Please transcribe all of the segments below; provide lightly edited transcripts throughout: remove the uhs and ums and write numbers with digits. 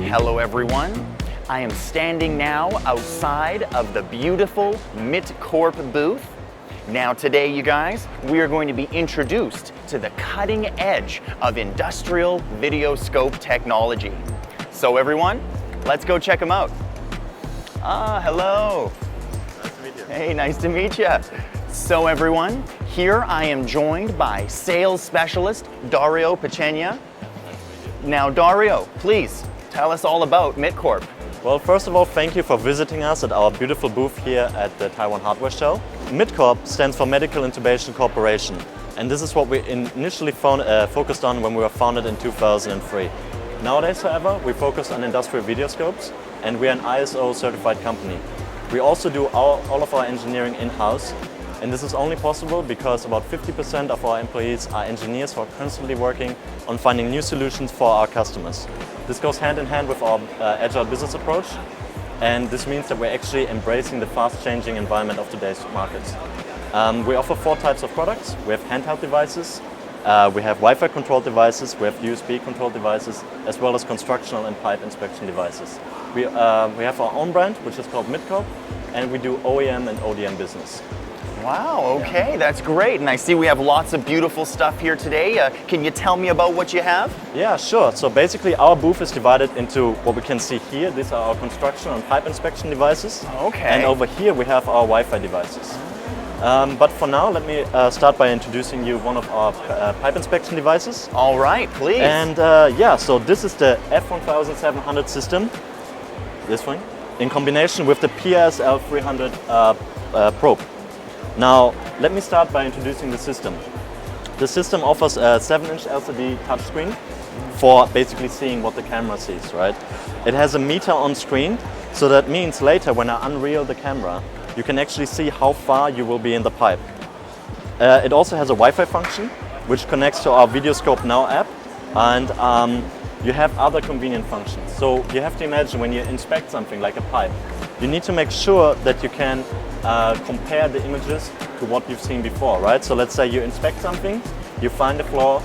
Hello everyone. I am standing now outside of the beautiful MITCORP booth. Now today, you guys, we are going to be introduced to the cutting edge of industrial video scope technology. So everyone, let's go check them out. Hello. Nice to meet you. Hey, nice to meet you. So everyone, here I am joined by sales specialist Dario Pechenia. Now Dario, please tell us all about MITCORP. Well, first of all, thank you for visiting us at our beautiful booth here at the Taiwan Hardware Show. MITCORP stands for Medical Intubation Corporation, and this is what we initially focused on when we were founded in 2003. Nowadays, however, we focus on industrial video scopes, and we are an ISO certified company. We also do all of our engineering in-house, and this is only possible because about 50% of our employees are engineers who are constantly working on finding new solutions for our customers. This goes hand in hand with our agile business approach, and this means that we're actually embracing the fast-changing environment of today's markets. We offer 4 types of products. We have handheld devices, we have Wi-Fi controlled devices, we have USB controlled devices, as well as constructional and pipe inspection devices. We have our own brand, which is called MITCORP, and we do OEM and ODM business. Wow, okay, that's great. And I see we have lots of beautiful stuff here today. Can you tell me about what you have? Yeah, sure. So basically our booth is divided into what we can see here. These are our construction and pipe inspection devices. Okay. And over here we have our Wi-Fi devices. But for now, let me start by introducing you one of our pipe inspection devices. All right, please. And yeah, so this is the F1700 system, this one, in combination with the PSL 300 probe. Now, let me start by introducing the system. The system offers a 7-inch LCD touchscreen for basically seeing what the camera sees, right? It has a meter on screen, so that means later when I unreel the camera, you can actually see how far you will be in the pipe. It also has a Wi-Fi function, which connects to our Videoscope Now app, and you have other convenient functions. So you have to imagine when you inspect something like a pipe, you need to make sure that you can compare the images to what you've seen before, right? So let's say you inspect something, you find a flaw,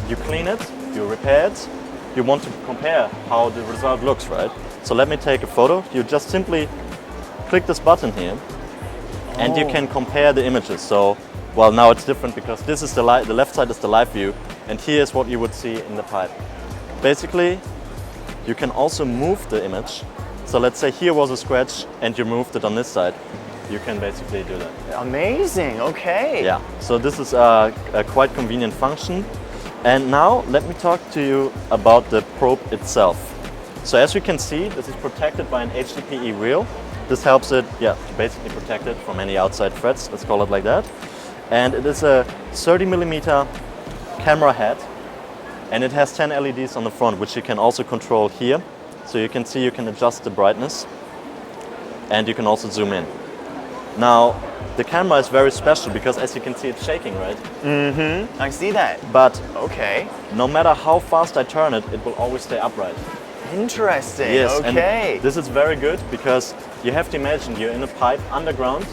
you clean it, you repair it, you want to compare how the result looks, right? So let me take a photo. You just simply click this button here, and you can compare the images. So, well, now it's different because this is the left side is the live view, and here is what you would see in the pipe. Basically, you can also move the image. So let's say here was a scratch and you moved it on this side. You can basically do that. Amazing, okay. Yeah, so this is a quite convenient function. And now let me talk to you about the probe itself. So as you can see, this is protected by an HDPE reel. This helps it, to basically protect it from any outside threats, let's call it like that. And it is a 30mm camera head, and it has 10 LEDs on the front, which you can also control here. So you can see you can adjust the brightness, and you can also zoom in. Now, the camera is very special because, as you can see, it's shaking, right? Mm-hmm, I see that. But okay, no matter how fast I turn it, it will always stay upright. Interesting, Yes, okay. and this is very good because you have to imagine you're in a pipe underground,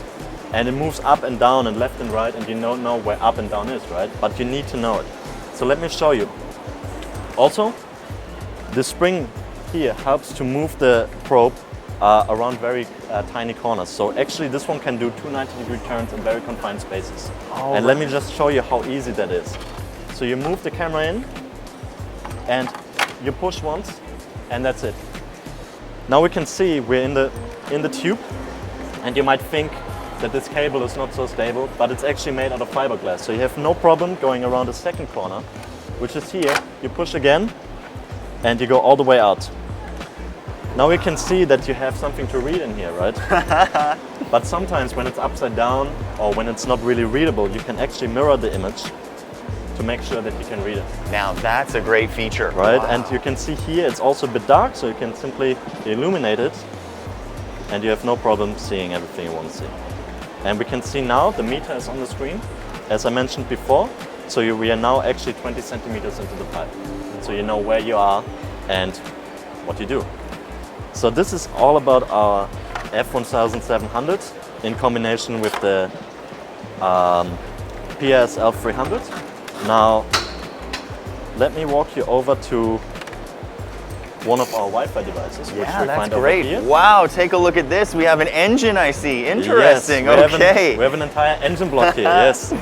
and it moves up and down and left and right, and you don't know where up and down is, right? But you need to know it. So let me show you. Also, the spring here helps to move the probe around very tiny corners. So actually this one can do 2 90-degree turns in very confined spaces. And let me just show you how easy that is. So you move the camera in and you push once, and that's it. Now we can see we're in the tube, and you might think that this cable is not so stable, but it's actually made out of fiberglass. So you have no problem going around the second corner, which is here. You push again and you go all the way out. Now we can see that you have something to read in here, right? But sometimes when it's upside down or when it's not really readable, you can actually mirror the image to make sure that you can read it. Now that's a great feature. Right, Wow. and you can see here it's also a bit dark, so you can simply illuminate it and you have no problem seeing everything you want to see. And we can see now the meter is on the screen, as I mentioned before. So we are now actually 20 centimeters into the pipe. So you know where you are and what you do. So this is all about our F1700 in combination with the PSL 300. Now, let me walk you over to one of our Wi-Fi devices, which Yeah, we that's find great. over here. Wow, take a look at this. We have an engine, I see. Interesting. Yes, Okay. we have an entire engine block here, yes.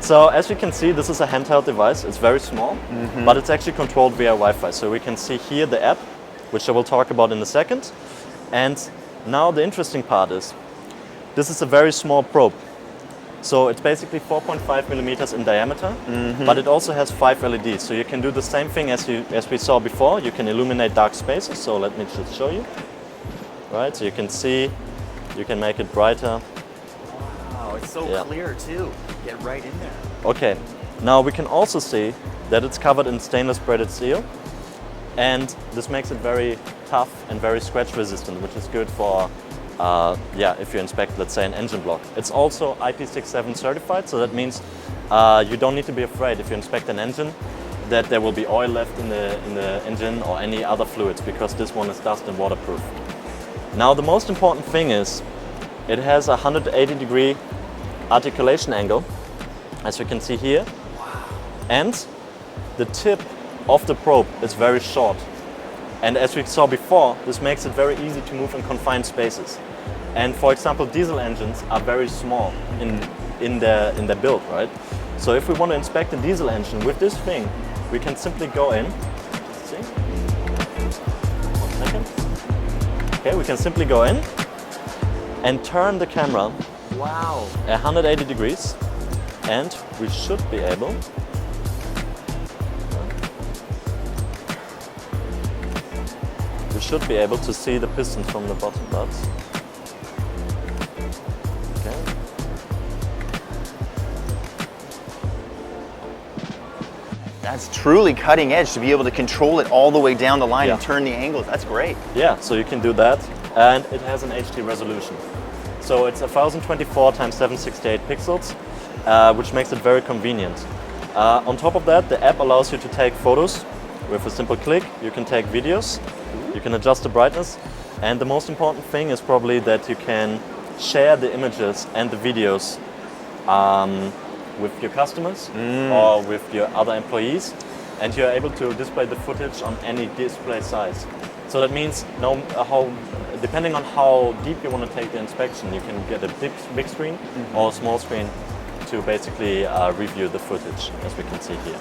So as you can see, this is a handheld device. It's very small, but it's actually controlled via Wi-Fi. So we can see here the app, which I will talk about in a second. And now the interesting part is, this is a very small probe. So it's basically 4.5 millimeters in diameter, but it also has 5 LEDs. So you can do the same thing as we saw before. You can illuminate dark spaces. So let me just show you. Right, so you can see, you can make it brighter. Wow, it's so clear too. Get right in there. Okay, now we can also see that it's covered in stainless braided steel. And this makes it very tough and very scratch resistant, which is good for if you inspect, let's say, an engine block. It's also IP67 certified, so that means you don't need to be afraid if you inspect an engine that there will be oil left in the engine or any other fluids, because this one is dust and waterproof. Now the most important thing is it has a 180-degree articulation angle, as you can see here. Wow. And the tip of the probe is very short. And as we saw before, this makes it very easy to move in confined spaces. And for example, diesel engines are very small in their build, right? So if we want to inspect a diesel engine with this thing, we can simply go in. Let's see. 1 second. Okay, we can simply go in and turn the camera 180 degrees, and we should be able to see the pistons from the bottom buds. Okay. That's truly cutting edge to be able to control it all the way down the line and turn the angles. That's great. Yeah, so you can do that, and it has an HD resolution. So it's 1024 x 768 pixels, which makes it very convenient. On top of that, the app allows you to take photos. With a simple click, you can take videos, you can adjust the brightness, and the most important thing is probably that you can share the images and the videos with your customers or with your other employees, and you're able to display the footage on any display size. So that means depending on how deep you want to take the inspection, you can get a big screen or a small screen to basically review the footage, as we can see here.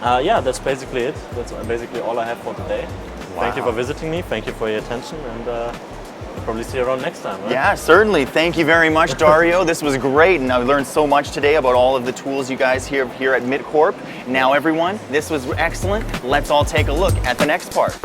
Yeah, that's basically it. That's basically all I have for today. Wow. Thank you for visiting me. Thank you for your attention, and we'll probably see you around next time, right? Yeah, certainly. Thank you very much, Dario. This was great, and I've learned so much today about all of the tools you guys here at MITCORP. Now, everyone, this was excellent. Let's all take a look at the next part.